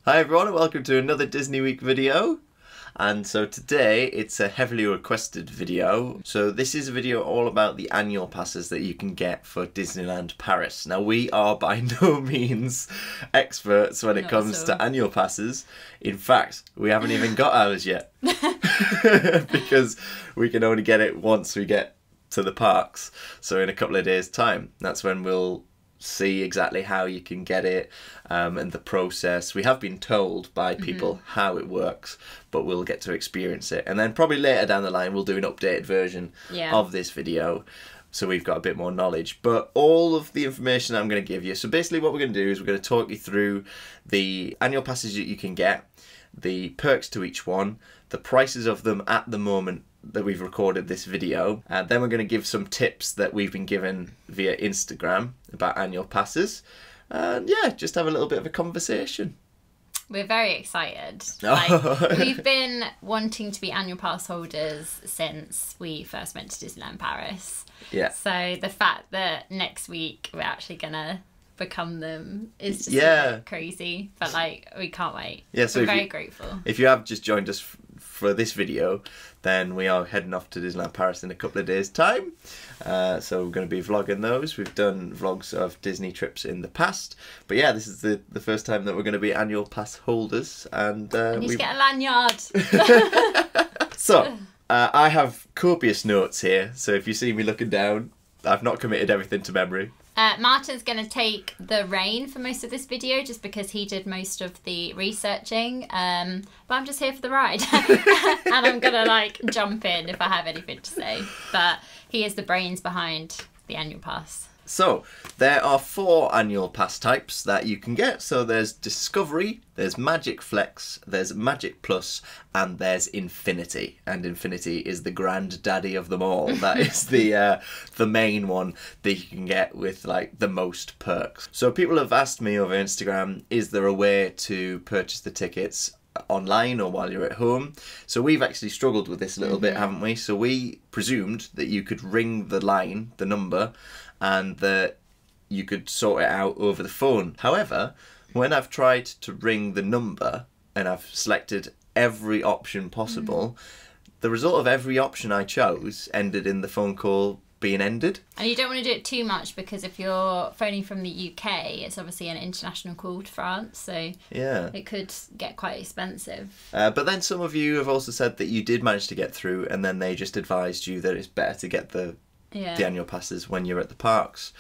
Hi everyone and welcome to another Disney Week video. And so today it's a heavily requested video. So this is a video all about the annual passes that you can get for Disneyland Paris. Now we are by no means experts when it comes to annual passes. In fact, we haven't even got ours yet. Because we can only get it once we get to the parks. So in a couple of days' time, that's when we'll see exactly how you can get it and the process. We have been told by people how it works, but we'll get to experience it. And then probably later down the line we'll do an updated version of this video, so we've got a bit more knowledge. But all of the information I'm going to give you, so basically what we're going to do is we're going to talk you through the annual passes that you can get, the perks to each one, the prices of them at the moment that we've recorded this video, and then we're going to give some tips that we've been given via Instagram about annual passes, and yeah, just have a little bit of a conversation. We're very excited. We've been wanting to be annual pass holders since we first went to Disneyland Paris. Yeah. So the fact that next week we're actually gonna become them is just a bit crazy, but we can't wait. Yeah, so we're very grateful. If you have just joined us for this video, then we are heading off to Disneyland Paris in a couple of days' time. So we're going to be vlogging those. We've done vlogs of Disney trips in the past, but yeah, this is the first time that we're going to be annual pass holders, and we need to get a lanyard. So I have copious notes here, so if you see me looking down, I've not committed everything to memory. Martyn's going to take the reign for most of this video just because he did most of the researching, but I'm just here for the ride. And I'm going to jump in if I have anything to say, but he is the brains behind the annual pass. So there are 4 annual pass types that you can get. So there's Discovery, there's Magic Flex, there's Magic Plus, and there's Infinity. And Infinity is the granddaddy of them all. That is the main one that you can get with the most perks. So people have asked me over Instagram, is there a way to purchase the tickets online or while you're at home? So we've actually struggled with this a little bit, haven't we? So we presumed that you could ring the line, the number, and that you could sort it out over the phone. However, when I've tried to ring the number and I've selected every option possible, the result of every option I chose ended in the phone call being ended. And you don't want to do it too much because if you're phoning from the UK, it's obviously an international call to France, so it could get quite expensive. But then some of you have also said that you did manage to get through, and then they just advised you that it's better to get the annual passes when you're at the parks.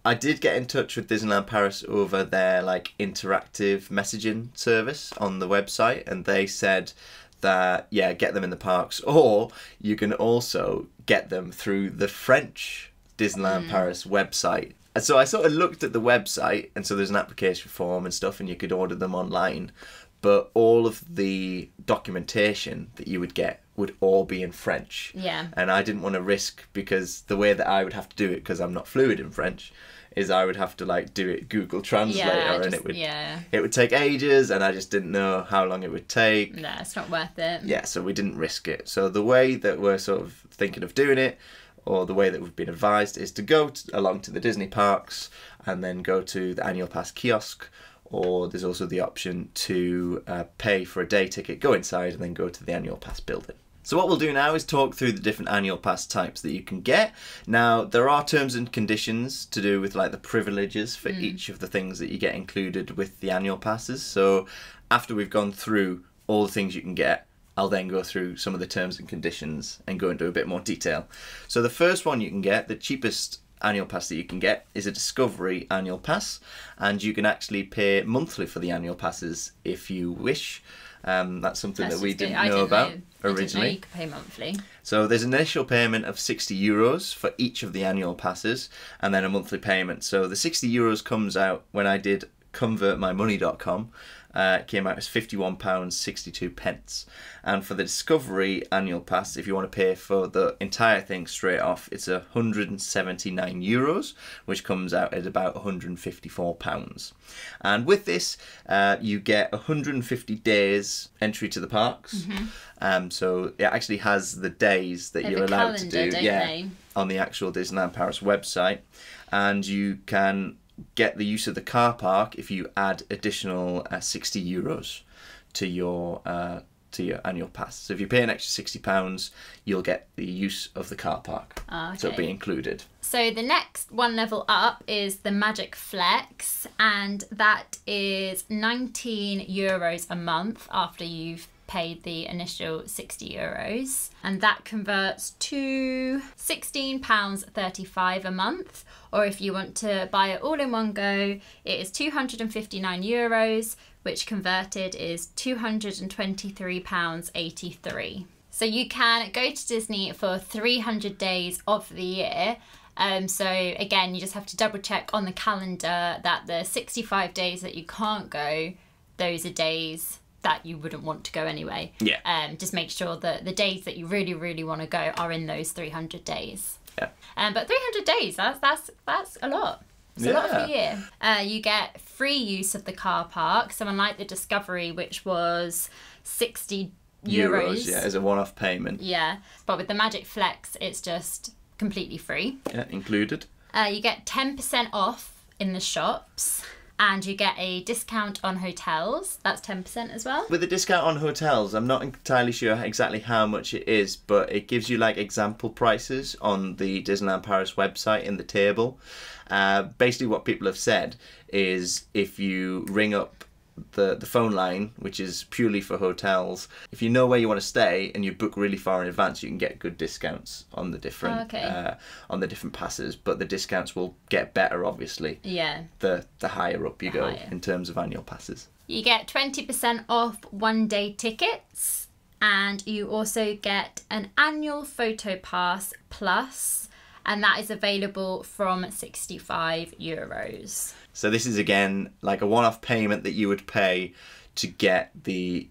I did get in touch with Disneyland Paris over their interactive messaging service on the website, and they said that get them in the parks, or you can also get them through the French Disneyland Paris website. And so I sort of looked at the website, and so there's an application form and stuff, and you could order them online, but all of the documentation that you would get would all be in French. Yeah. And I didn't want to risk, because the way that I would have to do it, because I'm not fluid in French, is I would have to do it Google Translator, and it would take ages, and I just didn't know how long it would take. No, it's not worth it. Yeah, so we didn't risk it. So the way that we're sort of thinking of doing it, or the way that we've been advised, is to go along to the Disney parks and then go to the annual pass kiosk, or there's also the option to pay for a day ticket, go inside, and then go to the annual pass building. So what we'll do now is talk through the different annual pass types that you can get. Now, there are terms and conditions to do with the privileges for each of the things that you get included with the annual passes. So after we've gone through all the things you can get, I'll then go through some of the terms and conditions and go into a bit more detail. So the first one you can get, the cheapest annual pass that you can get, is a Discovery annual pass, and you can actually pay monthly for the annual passes if you wish. That's something that we didn't know about originally. I didn't know you could pay monthly. So there's an initial payment of €60 for each of the annual passes, and then a monthly payment. So the €60 comes out, when I did convertmymoney.com, came out as £51.62. And for the Discovery annual pass, if you want to pay for the entire thing straight off, it's €179, which comes out at about £154. And with this, you get 150 days entry to the parks. So it actually has the days that you're allowed to do on the actual Disneyland Paris website. And you can get the use of the car park if you add additional €60 to your annual pass. So if you pay an extra £60, you'll get the use of the car park. Okay. So it'll be included. So the next one level up is the Magic Flex, and that is €19 a month after you've paid the initial €60, and that converts to £16.35 a month. Or if you want to buy it all in one go, it is €259, which converted is £223.83. So you can go to Disney for 300 days of the year. So again, you just have to double check on the calendar that the 65 days that you can't go, those are days that you wouldn't want to go anyway. Yeah. Just make sure that the days that you really, really want to go are in those 300 days. Yeah. But 300 days, that's a lot. It's a lot for a year. You get free use of the car park. So unlike the Discovery, which was €60. Yeah, as a one-off payment. Yeah. But with the Magic Flex, it's just completely free. Yeah, included. You get 10% off in the shops. And you get a discount on hotels. That's 10% as well. With the discount on hotels, I'm not entirely sure exactly how much it is, but it gives you like example prices on the Disneyland Paris website in the table. Basically what people have said is if you ring up the phone line, which is purely for hotels, if you know where you want to stay and you book really far in advance, you can get good discounts on the different on the different passes, but the discounts will get better obviously. Yeah. The higher up you go in terms of annual passes. You get 20% off one-day tickets, and you also get an annual Photopass Plus, and that is available from €65. So this is again like a one-off payment that you would pay to get the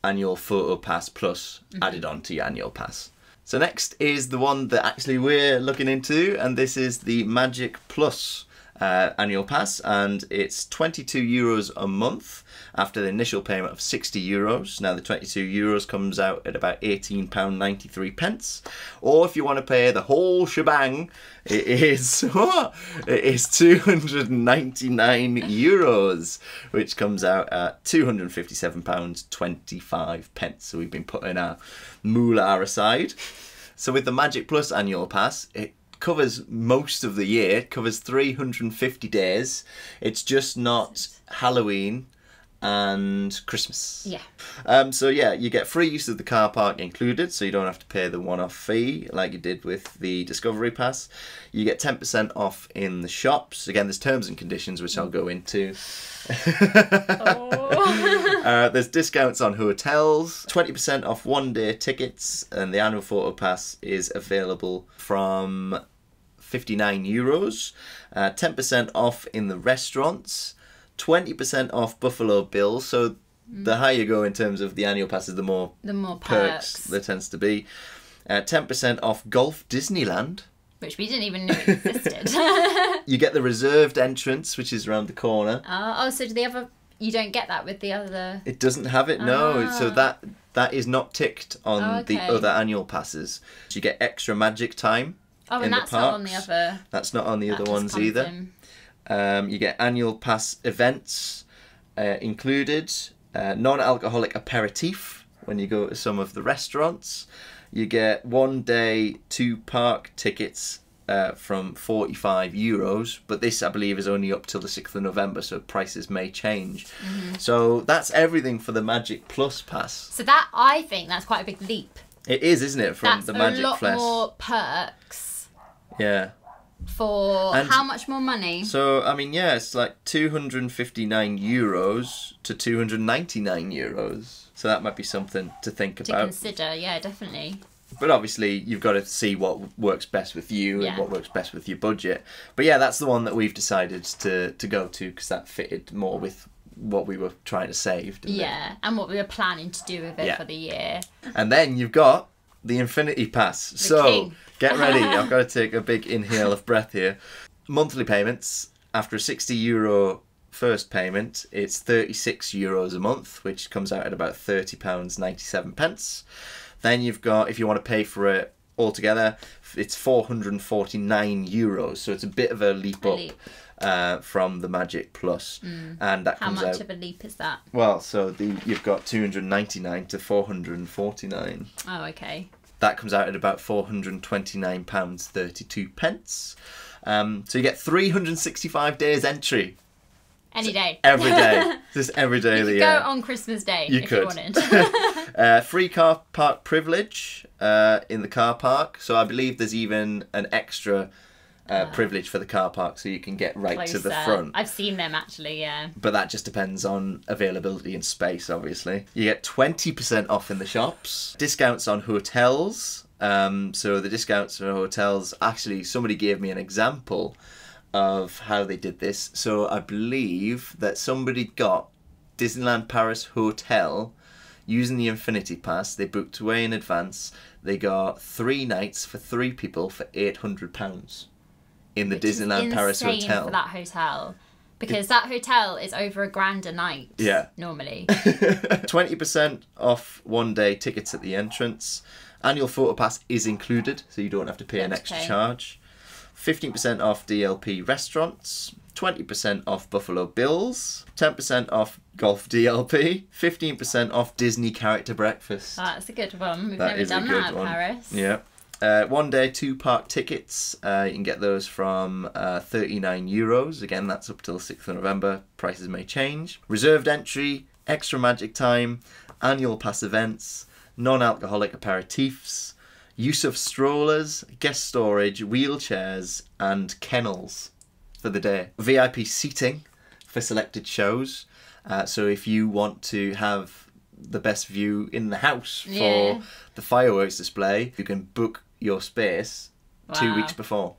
annual Photopass Plus added on to your annual pass. So next is the one that actually we're looking into, and this is the Magic Plus annual pass, and it's €22 a month after the initial payment of €60. Now the €22 comes out at about £18.93, or if you want to pay the whole shebang, it is €299, which comes out at £257.25. So we've been putting our moolah aside. So with the Magic Plus annual pass, it covers most of the year. It covers 350 days. It's just not Halloween and Christmas. Yeah. So yeah, you get free use of the car park included, so you don't have to pay the one-off fee like you did with the Discovery Pass. You get 10% off in the shops. Again, there's terms and conditions which I'll go into. There's discounts on hotels, 20% off one-day tickets, and the annual photo pass is available from €59. 10% off in the restaurants, 20% off Buffalo Bills. So the higher you go in terms of the annual passes, the more perks there tends to be. 10% off Golf Disneyland, which we didn't even know existed. You get the reserved entrance, which is around the corner. So do the other? You don't get that with the other. It doesn't have it, no. So that is not ticked on the other annual passes. You get extra magic time. Oh, and that's not on the other. That's not on the other ones either. You get annual pass events included. Non-alcoholic aperitif when you go to some of the restaurants. You get 1 day 2 park tickets from €45, but this I believe is only up till the 6th of November, so prices may change. So that's everything for the Magic Plus pass. So that, I think that's quite a big leap. It is, isn't it, from the Magic Plus? That's a lot more perks. Yeah. For how much more money? So I mean, yeah, it's like €259 to €299. So that might be something to think about. To consider, yeah, definitely. But obviously, you've got to see what works best with you and what works best with your budget. But yeah, that's the one that we've decided to go to because that fitted more with what we were trying to save. And what we were planning to do with it for the year. And then you've got the Infinity Pass. So get ready. I've got to take a big inhale of breath here. Monthly payments after a €60 first payment, it's €36 a month, which comes out at about £30.97. Then you've got, if you want to pay for it altogether, it's €449. So it's a bit of a leap up from the Magic Plus. And that comes out... How much of a leap is that? Well, so you've got £299 to £449. Oh, okay. That comes out at about £429.32. So you get 365 days entry. Any day. Every day. Just every day of the year. You could go on Christmas Day if you wanted. Free car park privilege in the car park. So I believe there's even an extra privilege for the car park, so you can get right closer to the front. I've seen them actually, yeah. But that just depends on availability and space, obviously. You get 20% off in the shops. Discounts on hotels. So the discounts for hotels, actually somebody gave me an example of how they did this. So I believe that somebody got Disneyland Paris Hotel using the Infinity Pass. They booked way in advance. They got 3 nights for 3 people for £800 in the Disneyland Paris Hotel. For that hotel. Because that hotel is over £1,000 a night. Yeah. Normally. 20% off 1-day tickets at the entrance. Annual Photopass is included, so you don't have to pay an extra charge. 15% off DLP restaurants, 20% off Buffalo Bills, 10% off Golf DLP, 15% off Disney character breakfast. Oh, that's a good one. We've never done that at Paris. Yeah. 1-day 2-park tickets, you can get those from €39. Again, that's up till 6th of November. Prices may change. Reserved entry, extra magic time, annual pass events, non-alcoholic aperitifs, use of strollers, guest storage, wheelchairs, and kennels for the day. VIP seating for selected shows. So if you want to have the best view in the house for the fireworks display, you can book your space 2 weeks before.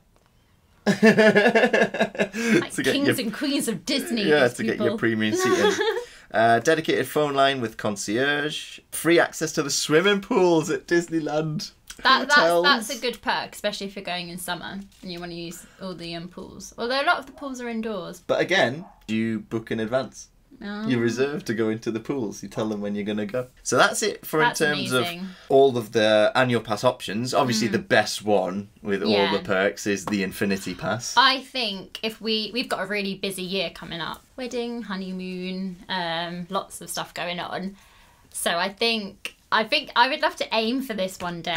Like kings and queens of Disney. Yeah, to get your premium seating. Dedicated phone line with concierge. Free access to the swimming pools at Disneyland. That's a good perk, especially if you're going in summer and you want to use all the pools. Although a lot of the pools are indoors. But again, you book in advance. You reserve to go into the pools. You tell them when you're going to go. So that's it for in terms of all of the annual pass options. Obviously, the best one with all the perks is the Infinity Pass. I think if we've got a really busy year coming up, wedding, honeymoon, lots of stuff going on. So I think I would love to aim for this one day.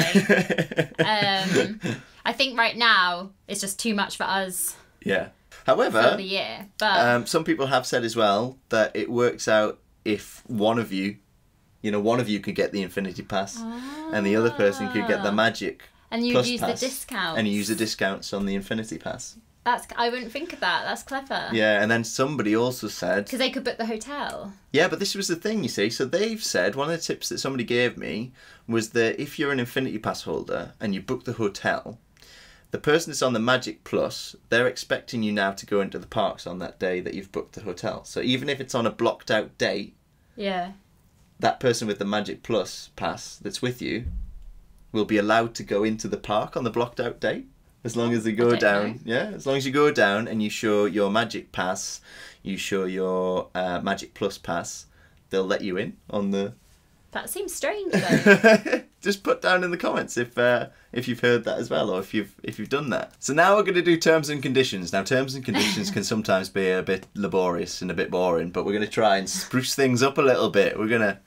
I think right now it's just too much for us. Yeah. However, for the year, but some people have said as well that it works out if one of you could get the Infinity Pass and the other person could get the Magic and you Plus use Pass, the discounts. And you use the discounts on the Infinity Pass. I wouldn't think of that. That's clever. Yeah, and then somebody also said... Because they could book the hotel. Yeah, but this was the thing, you see. So they've said, one of the tips that somebody gave me was that if you're an Infinity Pass holder and you book the hotel, the person that's on the Magic Plus, they're expecting you now to go into the parks on that day that you've booked the hotel. So even if it's on a blocked out date, that person with the Magic Plus pass that's with you will be allowed to go into the park on the blocked out date. As long as they go down, as long as you go down and you show your Magic Pass, you show your Magic Plus Pass, they'll let you in on the... That seems strange, though. Just put down in the comments if you've heard that as well, or if you've done that. So now we're going to do terms and conditions. Now, terms and conditions can sometimes be a bit laborious and a bit boring, but we're going to try and spruce things up a little bit. We're going to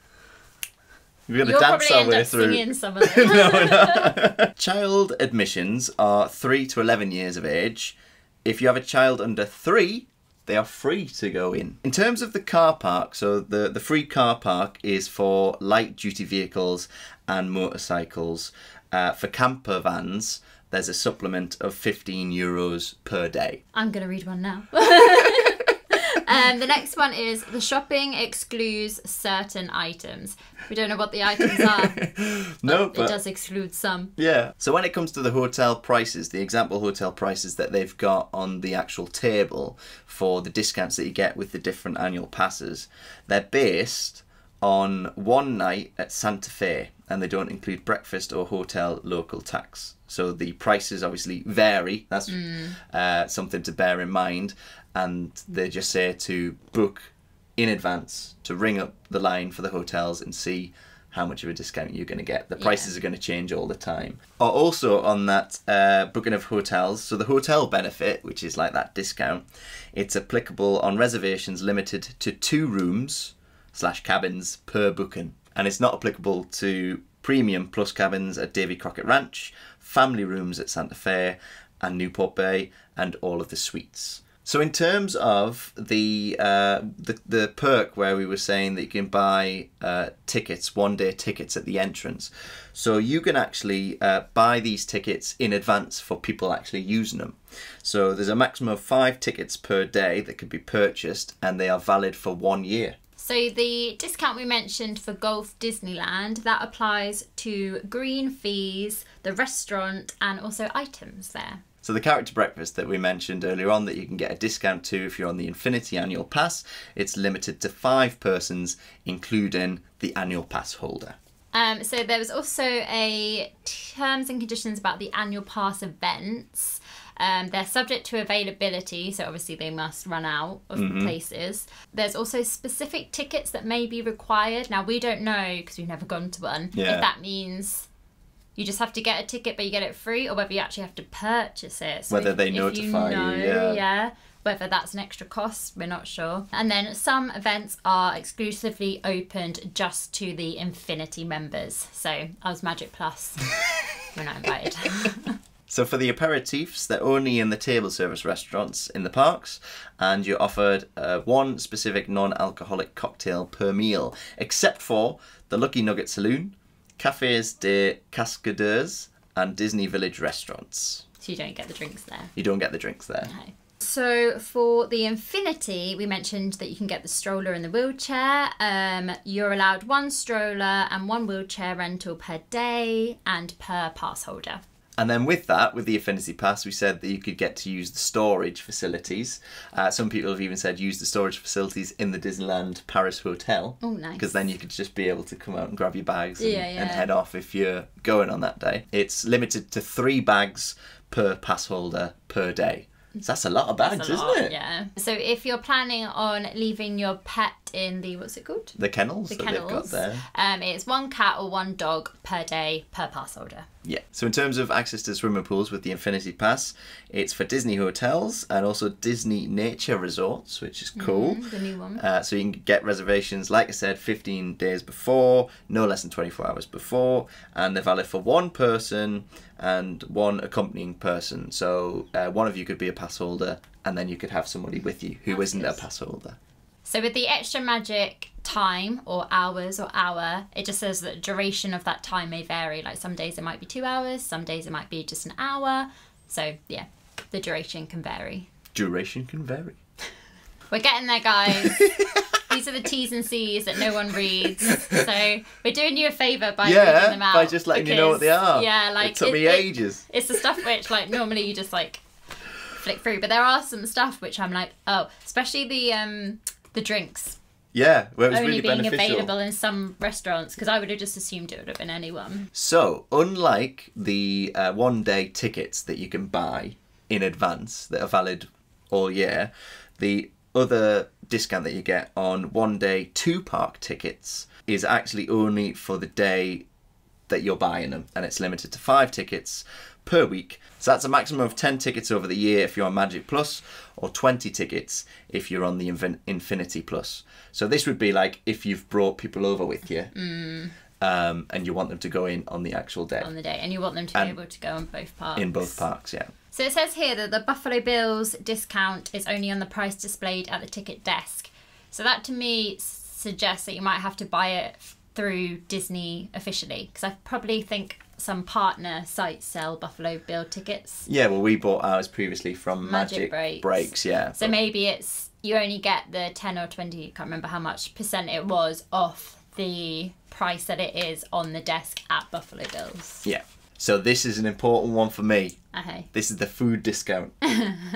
dance our way through. You'll probably end up singing some of them. No. Child admissions are 3 to 11 years of age. If you have a child under 3, they are free to go in. In terms of the car park, so the free car park is for light duty vehicles and motorcycles. For camper vans, there's a supplement of €15 per day. I'm going to read one now. The next one is the shopping excludes certain items. We don't know what the items are. No, but it does exclude some. Yeah. So when it comes to the hotel prices, the example hotel prices that they've got on the actual table for the discounts that you get with the different annual passes, they're based on 1 night at Santa Fe, and they don't include breakfast or hotel local tax. So the prices obviously vary. That's something to bear in mind. And they just say to book in advance, to ring up the line for the hotels and see how much of a discount you're going to get. The prices are going to change all the time. Or also on that booking of hotels, so the hotel benefit, which is like that discount, it's applicable on reservations limited to 2 rooms/cabins per booking. And it's not applicable to premium plus cabins at Davy Crockett Ranch, family rooms at Santa Fe and Newport Bay, and all of the suites. So in terms of the perk where we were saying that you can buy tickets, one-day tickets at the entrance, so you can actually buy these tickets in advance for people actually using them. So there's a maximum of 5 tickets per day that could be purchased, and they are valid for 1 year. So the discount we mentioned for Golf Disneyland, that applies to green fees, the restaurant, and also items there. So the character breakfast that we mentioned earlier on that you can get a discount to if you're on the Infinity Annual Pass, it's limited to 5 persons, including the Annual Pass holder. So there was also a terms and conditions about the Annual Pass events. They're subject to availability, so obviously they must run out of places. There's also specific tickets that may be required. Now, we don't know, because we've never gone to one, if that means you just have to get a ticket but you get it free, or whether you actually have to purchase it. So whether they notify you, whether that's an extra cost, we're not sure. And then some events are exclusively opened just to the Infinity members. So us Magic Plus, we're not invited. So for the aperitifs, they're only in the table service restaurants in the parks, and you're offered 1 specific non-alcoholic cocktail per meal, except for the Lucky Nugget Saloon, Cafés des Cascadeurs, and Disney Village restaurants. So you don't get the drinks there. You don't get the drinks there. No. So for the Infinity, we mentioned that you can get the stroller and the wheelchair. You're allowed 1 stroller and 1 wheelchair rental per day and per pass holder. And then with that, with the Infinity Pass, we said that you could get to use the storage facilities. Some people have even said use the storage facilities in the Disneyland Paris Hotel. Oh, nice. Because then you could just be able to come out and grab your bags and head off if you're going on that day. It's limited to 3 bags per pass holder per day. So that's a lot of bags, isn't it? Yeah. So if you're planning on leaving your pet in the, what's it called? The kennels that they've got there. It's 1 cat or 1 dog per day per pass holder. Yeah. So in terms of access to swimming pools with the Infinity Pass, it's for Disney hotels and also Disney Nature Resorts, which is cool. The new one. So you can get reservations, like I said, 15 days before, no less than 24 hours before, and they're valid for 1 person and 1 accompanying person. So one of you could be a pass holder, and then you could have somebody with you who isn't a pass holder. So with the extra magic time or hours or hour, it just says that duration of that time may vary. Like some days it might be 2 hours, some days it might be just an hour. So yeah, the duration can vary. Duration can vary. We're getting there, guys. These are the T's and C's that no one reads. So we're doing you a favour by reading them out. By just letting you know what they are. Yeah, like it took me ages. It's the stuff which like normally you just like flick through, but there are some stuff which I'm like, oh, especially the drinks. Yeah, where it was only really being beneficial. Available in some restaurants, because I would have just assumed it would have been anyone. So, unlike the 1-day tickets that you can buy in advance that are valid all year, the other discount that you get on 1-day 2-park tickets is actually only for the day that you're buying them, and it's limited to 5 tickets per week. So that's a maximum of 10 tickets over the year if you're on Magic Plus, or 20 tickets if you're on the Infinity Plus. So this would be like if you've brought people over with you and you want them to go in on the actual day. On the day, and you want them to be able to go on both parks. In both parks, yeah. So it says here that the Buffalo Bills discount is only on the price displayed at the ticket desk. So that to me suggests that you might have to buy it through Disney officially, because I probably think some partner sites sell Buffalo Bill tickets. Yeah, well, we bought ours previously from Magic Breaks, yeah. So maybe it's you only get the 10 or 20, I can't remember how much percent it was off the price that it is on the desk at Buffalo Bills. Yeah. So this is an important one for me. Okay. This is the food discount.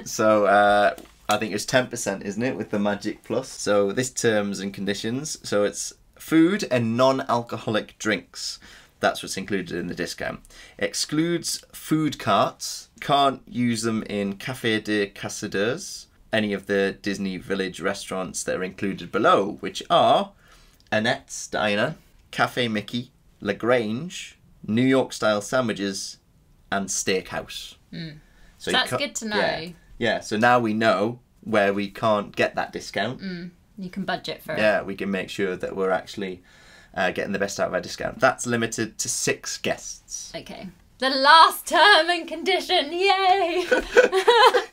So I think it's 10%, isn't it, with the Magic Plus? So this terms and conditions. So it's food and non-alcoholic drinks. That's what's included in the discount. Excludes food carts. Can't use them in Café des Cascadeurs, any of the Disney Village restaurants that are included below, which are Annette's Diner, Cafe Mickey, LaGrange, New York style sandwiches, and Steakhouse. So that's good to know. Yeah, so now we know where we can't get that discount. You can budget for it. Yeah, we can make sure that we're actually getting the best out of our discount. That's limited to 6 guests. Okay. The last term and condition, yay!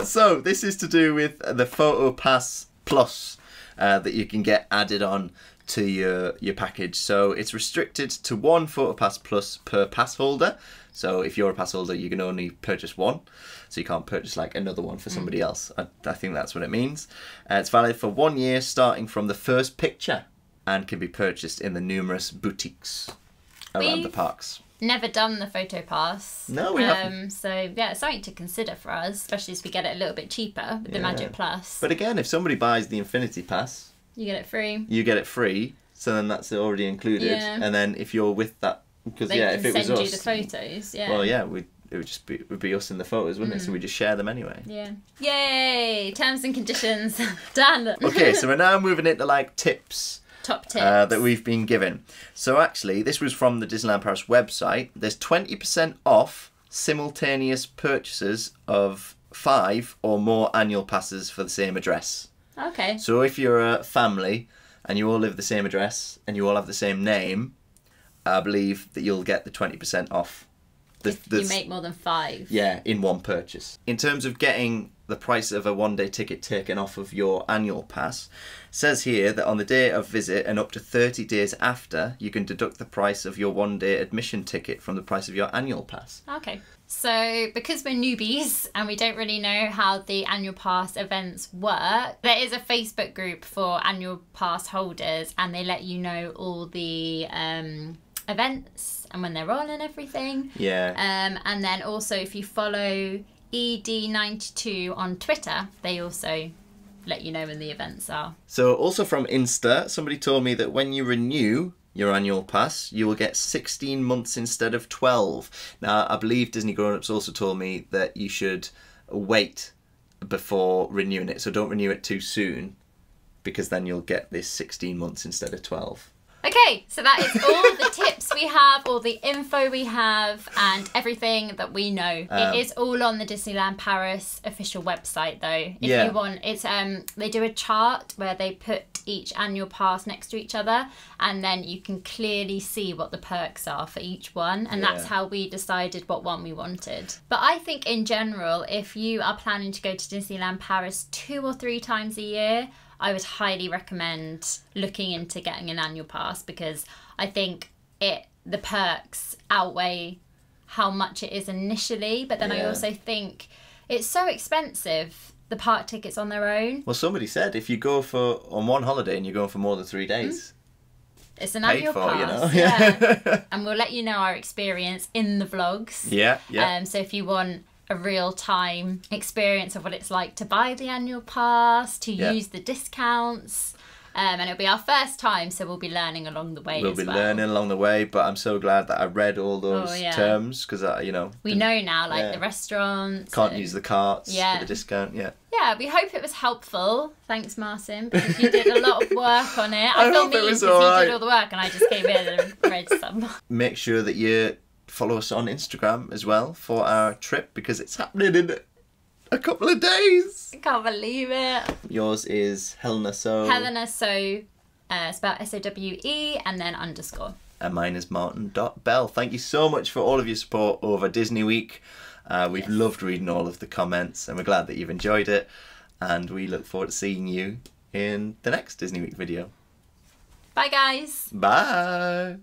So this is to do with the Photopass Plus that you can get added on to your package. So it's restricted to 1 Photopass Plus per pass holder. So if you're a pass holder, you can only purchase 1. So you can't purchase like another one for somebody else. I think that's what it means. It's valid for 1 year starting from the first picture and can be purchased in the numerous boutiques around the parks. Never done the Photopass. No, we haven't. So yeah, it's something to consider for us, especially as we get it a little bit cheaper with the Magic Plus. But again, if somebody buys the Infinity Pass, you get it free. You get it free, so then that's already included. Yeah. And then if you're with that, because if it was us, send you the photos. Yeah. Well, yeah, it would be us in the photos, wouldn't it? So we just share them anyway. Yeah. Yay! Terms and conditions done. Okay, so we're now moving into like tips. Top tips that we've been given. So actually, this was from the Disneyland Paris website. There's 20% off simultaneous purchases of 5 or more annual passes for the same address. Okay. So if you're a family and you all live the same address and you all have the same name, I believe that you'll get the 20% off. If you make more than 5. Yeah, in one purchase. In terms of getting the price of a one-day ticket taken off of your annual pass, says here that on the day of visit and up to 30 days after, you can deduct the price of your one-day admission ticket from the price of your annual pass. Okay. So because we're newbies and we don't really know how the annual pass events work, there is a Facebook group for annual pass holders and they let you know all the events and when they're on and everything. Yeah. And then also if you follow ED92 on Twitter, they also let you know when the events are. So also from Insta, somebody told me that when you renew your annual pass, you will get 16 months instead of 12. Now, I believe Disney Grown Ups also told me that you should wait before renewing it. So don't renew it too soon, because then you'll get this 16 months instead of 12. Okay, so that is all the tips we have, all the info we have, and everything that we know. It is all on the Disneyland Paris official website, though. If you want, it's they do a chart where they put each annual pass next to each other, and then you can clearly see what the perks are for each one, and that's how we decided what one we wanted. But I think in general, if you are planning to go to Disneyland Paris 2 or 3 times a year, I would highly recommend looking into getting an annual pass, because I think the perks outweigh how much it is initially, but then I also think it's so expensive, the park tickets on their own. Well, somebody said if you go on one holiday and you're going for more than 3 days, it's an annual pass, you know? Yeah. And we'll let you know our experience in the vlogs. Yeah. So if you want a real-time experience of what it's like to buy the annual pass, to use the discounts, and it'll be our first time, so we'll be learning along the way. We'll be learning along the way, but I'm so glad that I read all those terms, because we know now, like the restaurants can't use the carts for the discount. Yeah, we hope it was helpful. Thanks, Martyn, because you did a lot of work on it. I feel mean because you did all the work and I just came in and read some. Make sure that you follow us on Instagram as well for our trip, because it's happening in a couple of days. I can't believe it. Yours is Helena So. Helena So, spelled SOWE and then _. And mine is Martyn.Bell. Thank you so much for all of your support over Disney Week. We've loved reading all of the comments, and we're glad that you've enjoyed it. And we look forward to seeing you in the next Disney Week video. Bye, guys. Bye.